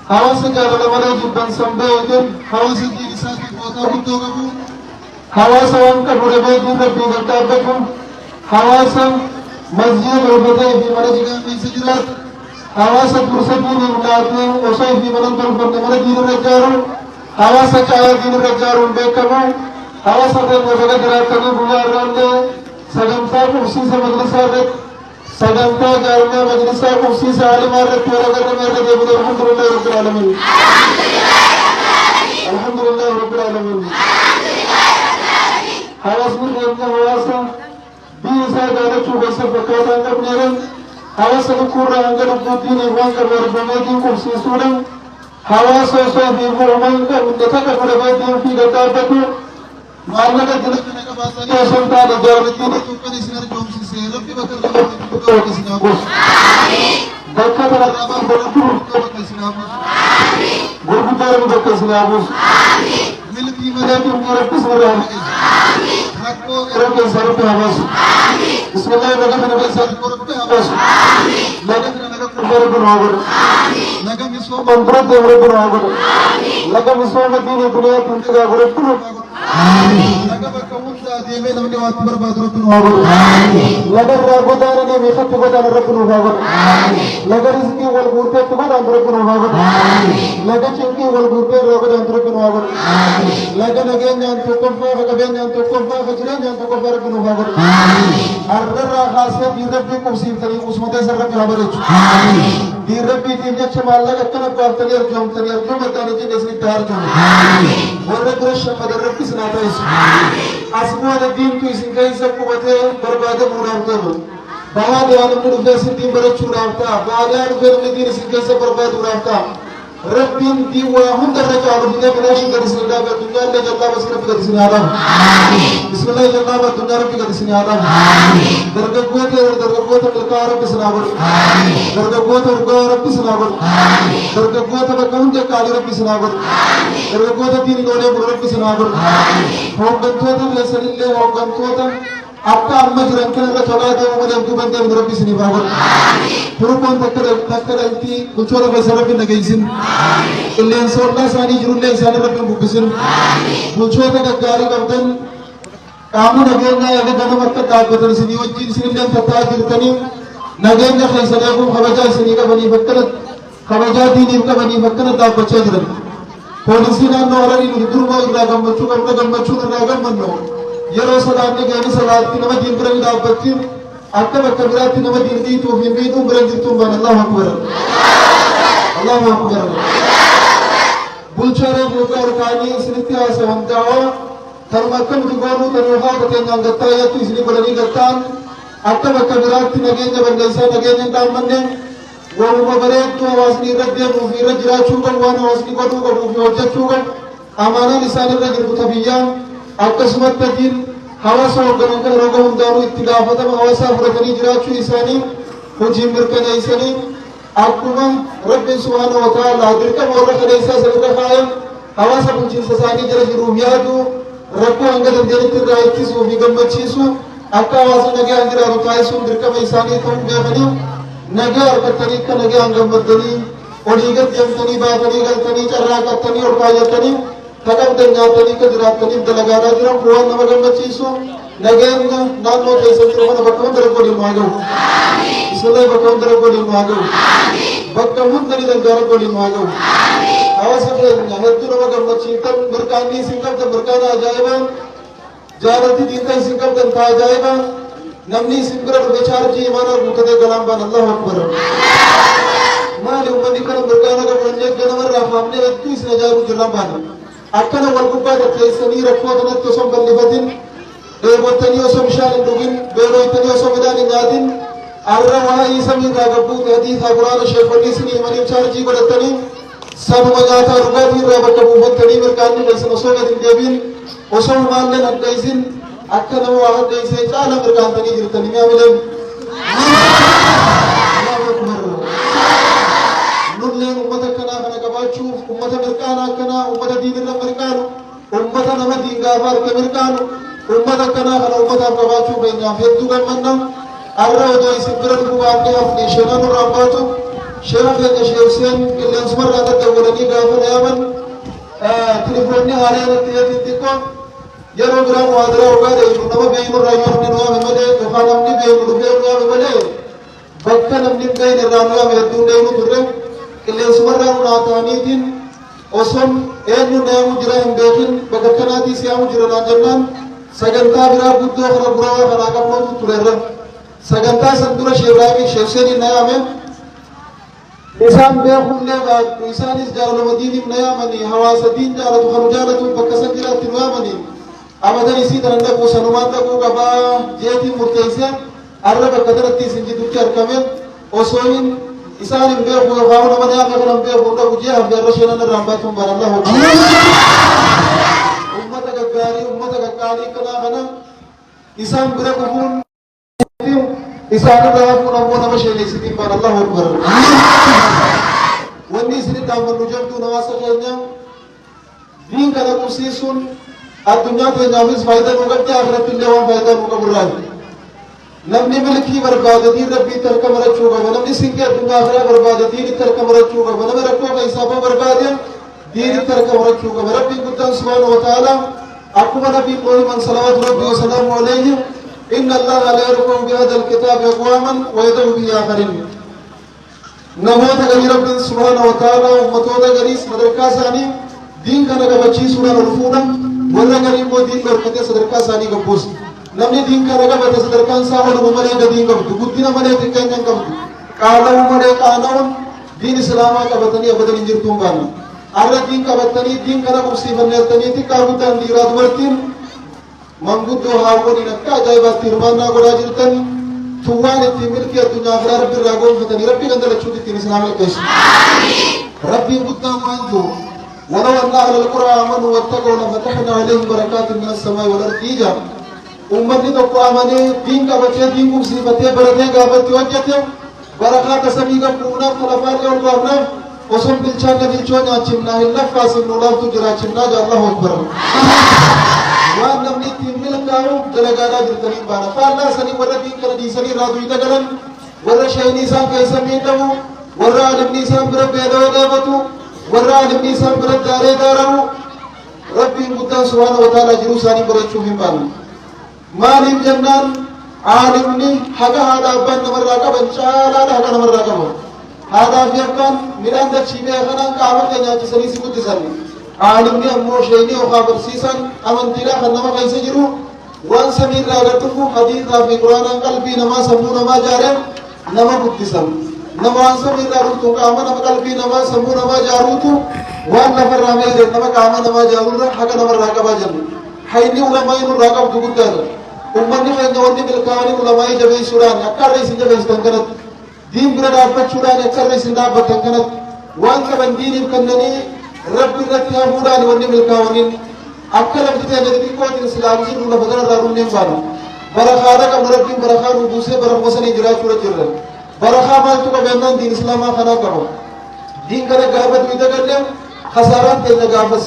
Hawaasa jaalala jibban sambeetin hawaasa diinisaati bootaa guddoo qabu hawaasa waan qabu dhabeetiin rabbii gaddaabbatu hawaasa masjida tolfatee fi mana jigaa keessa jiraatu hawaasa dursa diiniin laatee osoo fi mana tolfanne mana diinirra ijaaru hawaasa caayaa diinirra ijaaruun beekamu hawaasa keenya baga jiraatanii guyyaa irraallee sagantaa qubsiisa majlisaa irratti sagantaa jaarmaa majlisaa qubsiisa alimaa irratti waragarame irra deebine alhamdulillahi rabbil alamin alhamdulillahi rabbil alamin hawaasni keenya hawaasa biyya isaa jaalachuu keessa fakkaataa hin qabneedha hawaasa lukkuurraa hanga lubbuu diiniif waan qabu argameetiin qubsiisuudha hawaasa osoo fi bu'uma hin qabne takka fudhateetiin fi gaddaabbatu maallaqa dina kana qabaatanii osoo hin taane jaalatiin tokkan isin arjoomsisee rabbi bakka bakka isin haabuusu bakka kanarraa barbaadatu bakka isin haabuusu gurguddaa rabbi bakka isin haabuusu milkii malee dhimma rabbi isin irraa haqeessu rakkoo yeroo keessa rabbi haabuusu bismillahi naga kana keessa rabbi haabuusu naga kana naga kurba rabbi nu haabuusu naga misooma biratti rabbi nu haabuusu naga misooma diinii duniyaa kuntigaa rabbi nu haabuusu naga bakka hundaa deemee namni waatti barbaadu rabbi nu haabuusu naga irraa godaananii meeshatti godaan rabbi nu haabuusu naga rizqii wal guurteetti godaan rabbi nu haabuusu naga cinqii wal guurtee irraa godaan rabbi nu haabuusu naga nageenyaan tokkoffaa ka qabeenyaan tokkoffaa ka jireenyaan tokkoffaa rabbi nu haabuusu ardarraa kaasee diin rabbii qubsiiftanii usmatee san rabbi haa bareechu diin rabbiitiif jecha maallaqa akkana baaftanii arjoomtanii arjoomataan jenne isinitti haa arjoomu warra bira shammadan rabbi isin haa ta'isu as bu'aana diintu isin keessa qubatee barbaadamuudhaaf ta'u bahaadhaa namni dhufee isin diin barachuudhaaf ta'a bahaadhaa dhufee namni diin isin keessa barbaaduudhaaf ta'a rabbiin diin waa hunda irra caalu didee bilaashin gad isin dhaabe addunyaa illee jallaaba isin rabbi gad isin haa dhaabu bismillahi jallaaba addunyaa rabbi gad isin haa dhaabu dargaggoota milkaa rabbi isin haa godhu dargaggoota urgaa rabbi isin haa godhu dargaggoota bakka hunda qaalii rabbi isin haa godhu dargaggoota diin iloolee bulu rabbi isin haa godhu hooggantoota keessanillee hooggantoota akka amma jiran kanarra tolaa deemu malee duuban deemnu rabbi isiniif haa godhu turboon takka dhaltii bulchoota keessa rabbi nageessin qilleensa ollaa isaanii jirullee isaanii rabbi hin bubbisin bulchoota gaggaarii qabdan qaamni nageenyaa yaga ganama akka dhaabbatan isinii wajjin isinillee tattaa jirtanii nageenya keessa eeguuf kabajaa isinii qabaniif akkana kabajaa diiniif qabaniif akkana dhaabbachaa jiran poolisii naannoo Hararii nuti duruma irraa gammachuu qabna gammachuun irraa gammannu yeroo salaanni gaanii salaatti nama diin bira dhaabbatti akka bakka biraatti nama diin dhiituuf hin miidhuun bira jirtuun baan Allahu akbar Allahu akbar bulchaalee buugaa urkaanii isinitti haasawan daawaa tanuma akka nuti goonuu tanuu haata keenyaan gattaa yattu isinii godhanii gattaan akka bakka biraatti nageenya balleessaa nageenya hin dhaammanne waruma bareedduu hawaasni irra deemuu fi irra jiraachuu qabu waan hawaasni godhuu qabuu fi hojjechuu qabu amaanaan isaan irra jirtu tabiyyaan akkasumatti adiin hawaasa hoogganan kana roga hundaanuu itti gaafatama hawaasaa fudhatanii jiraachuu isaanii hojiin mirkaneessanii akkuma rabbiin subhaanahu wa ta'aalaa dirqama warra kaleessaa sanirra kaa'an hawaasa bulchiinsa isaanii jala jiruuf yaadu rakkoo hanga dandeenyetti irraa ittisuu fi gammachiisu akka hawaasa nagaan jiraatu taasisuun dirqama isaanii ta'uu beekanii nagaa argattanii akka nagaan gammaddanii olii gad deemtanii baatanii galtanii carraaqattanii ol kaayyatanii taqabdan nyaatanii akka jiraattaniif dalagaadhaa jiran waan nama gammachiisu nageenya naannoo keessan jiru kana bakka hunda rakkootiin haa ga'u isallee bakka hunda rakkootiin haa ga'u bakka hunda ni danda'a rakkootiin haa ga'u hawaasa keenya hedduu nama gammachiiftan mirqaanni isin qabdan mirqaana ajaa'ibaa jaalatti diinta isin qabdan taa ajaa'ibaa namni isin bira dhufe chaarjii imaanaa guutatee galaan baan Allahu akbar maali ummanni kana mirqaana qabu hin eegga namarraa faamnee hedduu isin ajaa'ibuu jirran baana akkana wal gubbaa tatteessanii rakkoo kanatti osoo bal'ifatin dheebottanii osoo bishaan hin dhugin beelooytanii osoo midhaan hin nyaatin arra waa'ee samii irraa gabbuuti hadiisa quraana sheekonni isinii himanii chaarjii godhatanii sanuma nyaataa dhugaatii irraa bakka buufattanii mirkaanni keessan osoo gad hin deebiin osoo maalleen addeessin akka nama waa addeessee caala mirkaantanii jirtanii mi'aamileen nulleen ummata akkanaa kana qabaachuuf ummata mirkaana akkanaa ummata diinirra mirkaanu ummata nama diin gaafa arge mirkaanu ummata akkanaa kana ummataaf qabaachuu keenyaaf hedduu gammanna arra odoo isin bira dhufu baannee hafne sheenan nurraan baatu sheena keenya shee Huseen qilleensumarraa daddawwalanii gaafa na yaaman tilifoonni haaraan itti eetiin xiqqoo yeroo biraa muhaadaraa ogaa deemnu nama beeynurraa yoo namni nu yaame malee yookaan namni beeynu dhufee nu yaame malee bakka namni hin gayne irraa nu yaame hedduun deemnu turre qilleensumarraa nu naata'aniitiin osoon eenyu na yaamu jira hin beekin bakka kanaatiis yaamu jira naan jennaan sagantaa biraa guddoo kana buraa kanaa qabnootu turerra sagantaa san dura shee Ibraahimii shee Huseenii na yaame isaan beekullee baattu isaanis jaalalama diiniif na yaamanii hawaasa diin jaalatu kanu jaalatu bakka san jiraatti nu yaamanii abadan isii tanan dhaquu sanumaan dhaquu qabaa jeetiin murteessee arra bakka tanatti isin jidduutti argame osoo hin isaan hin beeku yookaan nama na yaame kanan beeku dhaqu jee hafi arra sheenan irraan baatuun baanallahu ummata gaggaarii ummata gaggaarii kanaa kana isaan bira dhufuun isaan irraa hafuun ammoo nama sheeneessitiin baanallahu akbar wanni isin dhaammannu jabduun hawaasa keenya diin kana qubsiisuun addunyaa keenyaafis faayidaa nu qabdi akhiratti illee waan faayidaa nu qaburraa namni milkii barbaade diin rabbiitti harka marachuu qaba namni sinqii addunyaa akhiraa barbaade diinitti harka marachuu qaba nama rakkoo keessaa ba'uu barbaade diinitti harka marachuu qaba rabbiin guddaan subhaanahu wa ta'aalaa akkuma nabiin qooliman salawaatu rabbii wa salaamu alayhi inna allaha la yarfa'u bihadha alkitaabi aqwaaman wa yada'u bihi aakhariin namoota garii rabbiin subhaanahu wa ta'aalaa ummatoota gariis sadarkaa isaanii diin kana qabachiisuudhaan ol fuudha warra garii immoo diin dhorkatee sadarkaa isaanii gabbuusa namni diin kana qabate sadarkaan isaa oluma malee gadi hin qabdu guddina malee xiqqeenya hin qabdu qaala'uu malee qaana'uun diin islaamaa qabatanii abadan hin jirtuun baana arra diin qabatanii diin kana qubsiifanneertanii xiqqaa guddaan dhiiraa dubartiin manguddoo haawwaniin akka ajaa'ibaatti hirmaannaa godhaa jirtan tuwwaan ittiin milkii addunyaa biraa rabbi irraa gonfatanii rabbii kan dalachuuti ittiin islaama qeessu rabbiin guddaan waan jiru ولو أن أهل القرى آمنوا واتقوا لفتحنا عليهم بركات من السماء والأرض إيجاب أمتي تقوى آمني دين كفتة دين مصيبتة بركة كفتة وجهة بركات سمي قبلنا خلفاء والقرآن وسم بالشان بالشون أجمنا إلا فاسم نولاد تجرا أجمنا جل الله أكبر وأن نمني تيم ملكاو دلقانا جرتني بانا فالله سني ورا دين كلا دي سني رادو يتقلن ورا شيني سام كيسا ميتمو ورا علمني سام برب يدو دابتو ورا علمني سام برد داري دارو ربي قدام سبحانه وتعالى جلو ساني بريتشو في بان مالك جنان عالمني حقا هذا أبان نمر راقبا شالا حقا نمر راقبا هذا في أبان ميران دكشي بيخنا كعبا كنيا جسني سيكوت ساني عالمني أمو شيني وخابر سيسان أمن تلا خنما كيس جرو وان سمير راقتفو حديث في قرآن قلبي نما سمو نما جارم نما بكتسم نماز سمير راقتو كاما نما قلبي نما سمو نما جاروتو وان نفر رامي نما كاما نما جارو حقا نمر راقبا جنو حيني علماء راقب دقودان أمني خيني وني بالكاني علماء جبهي سوران أكار رئيس جبهي ستنكنت دين برد أبت سوران أكار رئيس نابت تنكنت وان كبن ديني بكنني ربي رتها موران وني بالكاونين أكار أبتتها جدبي قوة الإسلام جير ولا بدر دارون نمبانا برخارا كم ربي برخار وبوسي برخوصني جراج شورا جرن برخا مالتو كبيرنا دين إسلاما خنا كرو دين كنا قابت ويتقلم خساران تينا قابس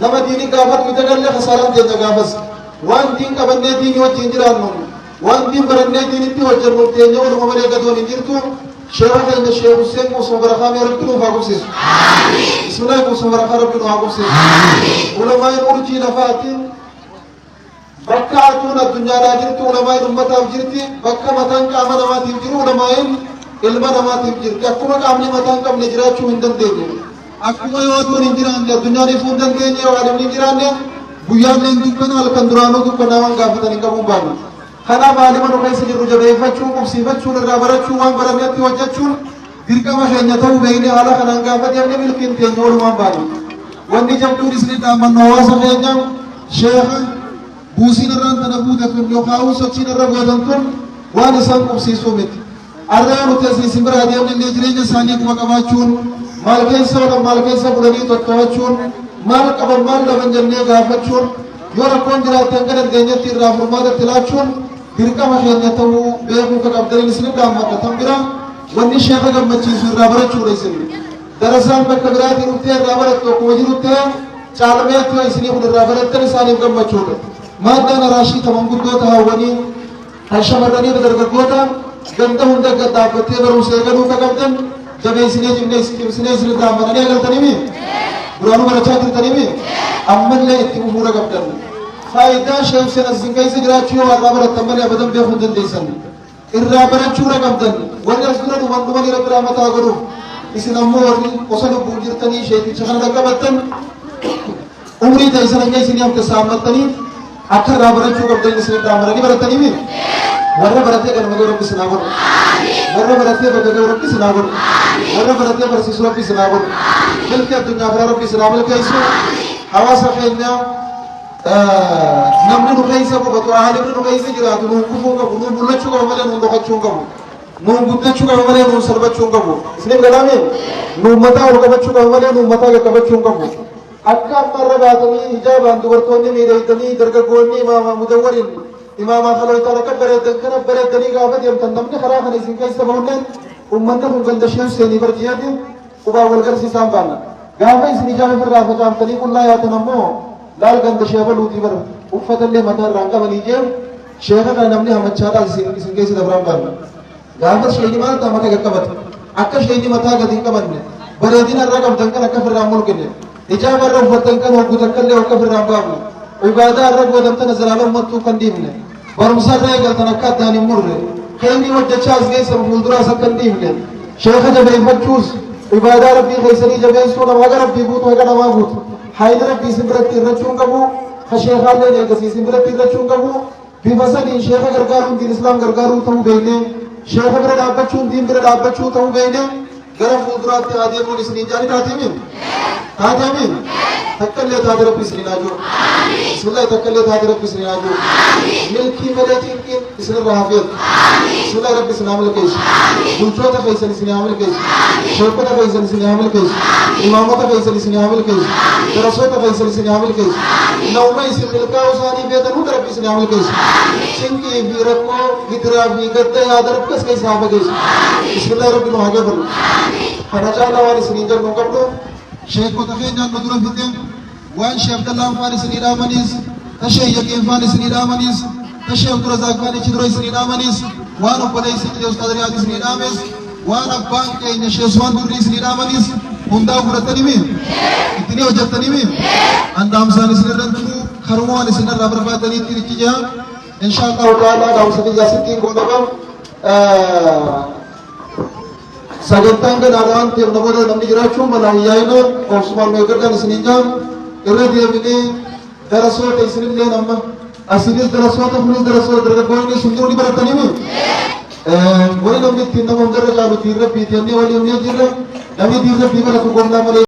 نما ديني قابت ويتقلم خساران تينا قابس وان دين كبني دين يوجين جران نون وان دين برني دين تي وجر نون تينا ولما مريا قدوان انجرتو شيخ الشيخ حسين موسى برخا ميربي نفاقوسيس بسم الله موسى برخا ربي نفاقوسيس علماء مرجي نفاتين بكاتون الدنيا راجرتو علماء أمتا بجرتي بكا متان كاما نماتي بجرو علماء علما نماتي بجرتي أكما كامني متان كام نجراتشو هندن ديني أكما يواتون انجران الدنيا نفون دن ديني وعلم نجران بيان لين دكنا الكندرانو دكنا وان قافتني كمون بانا خنا معلما نقيس جرو جبهيفتشو مبسيفتشو لرابرتشو وان برميتي وجهتشو dirqama keenya ta'uu beeknee haala kanaan gaafate hamni milkiin keenya oolumaan baana wanni jabduun isin dhaammannu hawaasa keenya sheekha buusiin irraan tana buute kun yookaan sochiin irra gootan kun waan isaan qubsiisuu miti arraa nuti asii simbira adeemnee jireenya isaanii kuma qabaachuun maal keessa fudhanii tottoo'achuun maal qaban maal dhaban jennee gaafachuun yoo rakkoon jiraattan kan dandeenyetti irraa furmaatatti laachuun dirqama keenya ta'uu beekuu ka qabdaniin isin dhaammata tan bira wanni sheeka gammachiisu irraa barachuudha isin darasaan bakka biraatii dhuftee irraa barattu akkuma jiruttee caalmeetti yoo isinii kun irraa barattan isaaniif gammachuudha maaddaan araashii taman guddoota hawwanii kan shamarranii dargaggoota ganda hunda gad dhaabbattee barumsa eegaluu ka qabdan jabeessinee jibnee isin irraa amananii agartaniimi duraanuu barachaa jirtaniimi ammallee itti umuura qabdan faayidaa sheeksen asin keessa jiraachuu yoo irraa barattan malee abadan beekuu hin dandeessan irraa barachuudha qabdan warri as dura dhuman irra biraa mataa godhuuf isin ammoo warri osoo lubbuun jirtanii sheekicha kana dhaqqabattan umrii ta'isana hanga isinii hamte saammattanii akka irraa barachuu qabdan isin irraa amananii barataniimi warra baratee galma ga'u rabbi sinaa godhu warra baratee bakka ga'u rabbi sinaa godhu warra baratee barsiisuu rabbi sinaa godhu milki addunyaa biraa rabbi sinaa milkeessu hawaasa keenya namni nu keessa qubatu haalimni nu keessa jiraatu nuun kufuu qabu nuun mul'achuu qabu malee nuun dhokachuu qabu nuun guddachuu qabu malee nuun salphachuu qabu isiniif galaame nuun mataa ol qabachuu qabu malee nuun mataa qaqqabachuu qabu akka ammarra baatanii hijaabaan dubartoonni miidhagdanii dargaggoonni imaama mudawwariin imaama kalootaan akka bareeddan kana bareeddanii gaafa deemtan namni karaa kana isin keessa bahunneen ummanni kun ganda sheen seenii barjiyaati qubaa wal garsiisaan baana gaafa isin hijaaba irraa facaamtanii qullaa yaatan ammoo laal ganda sheeka luutii bara uffatallee mataa irraan qabanii jeem sheeka kana namni hamachaadhaan isin keessa dabraan baana gaafa sheeni maal ta'a mataa qaqqabate akka sheeni mataa gadi hin qabanne bareedina irraa qabdan kan akka firraan mulqine hijaaba irra uffattan kan hoggutan kallee akka firraan baafne ibaadaa irra godhamtan zalaalam mattuu kan dhiifne barumsa irra eegaltan akka addaan hin murre keenni hojjechaa as geessan fuulduraas akka hin dhiifne sheeka jabeeffachuus ibaadaa rabbii keessanii jabeessuu nama haga rabbii buutu haga namaa buutu hayni rabbii isin biratti irrachuun qabu ka sheekaallee eegasi isin biratti irrachuun qabu bifa saniin sheeka gargaaruun diin islaam gargaaruu ta'uu beekne sheeka bira dhaabbachuun diin bira dhaabbachuu ta'uu beekne gara fuulduraatti adeemuun isinii jaani taatemiin takkallee taate rabbi isinii naajuu bismillah takkallee taate rabbi isinii naajuu milkii malee xiqqeen isinirraa hafeetu bismillah rabbi isinii milkeessu bulchoota keessan isinii milkeessu sheekota keessan isinii milkeessu imaamota keessan isinii milkeessu darasoota keessan isinii milkeessu nauma isin milkaa'uu isaanii beekan hunda rabbi isinii milkeessu cinqii fi rakkoo gidiraa fi gadda yaada rabbi as keessa haa fageessu bismillah rabbi nu haa gabalu kana caalaa waan isinii jennu qabdu sheekota keenyaan nu dura fite waan shee abdallaan faan isinii dhaamanis ta shee yaqiin faan isinii dhaamanis ta shee abdurazaaq faan ichi dura isinii dhaamanis waan obboleessi jedhe ustaad riyaad isinii dhaames waan abbaan keenya sheeswaan durri isinii dhaamanis hundaa fudhattanimi ittini hojjettanimi andaamsaan isinirran turu karuma waan isinirraa barbaadaniitti ichi jiha insha allahu ta'ala dhaamsa biyyaa sittiin godhaba sagantaan ganaadhaan ta'e namoota namni jiraachuun malaa yaa'ina obsumaan nu eeggadhaan isiniin jaan irra deebinee darasoota isinillee nama asinis darasoota kunis darasoota dargaggoonni sun jiru ni barattanimi wani namni ittiin nama hundarra caalu diirra biitiyannee walii himnee jirra namni diirra bii baratu gomnaa malee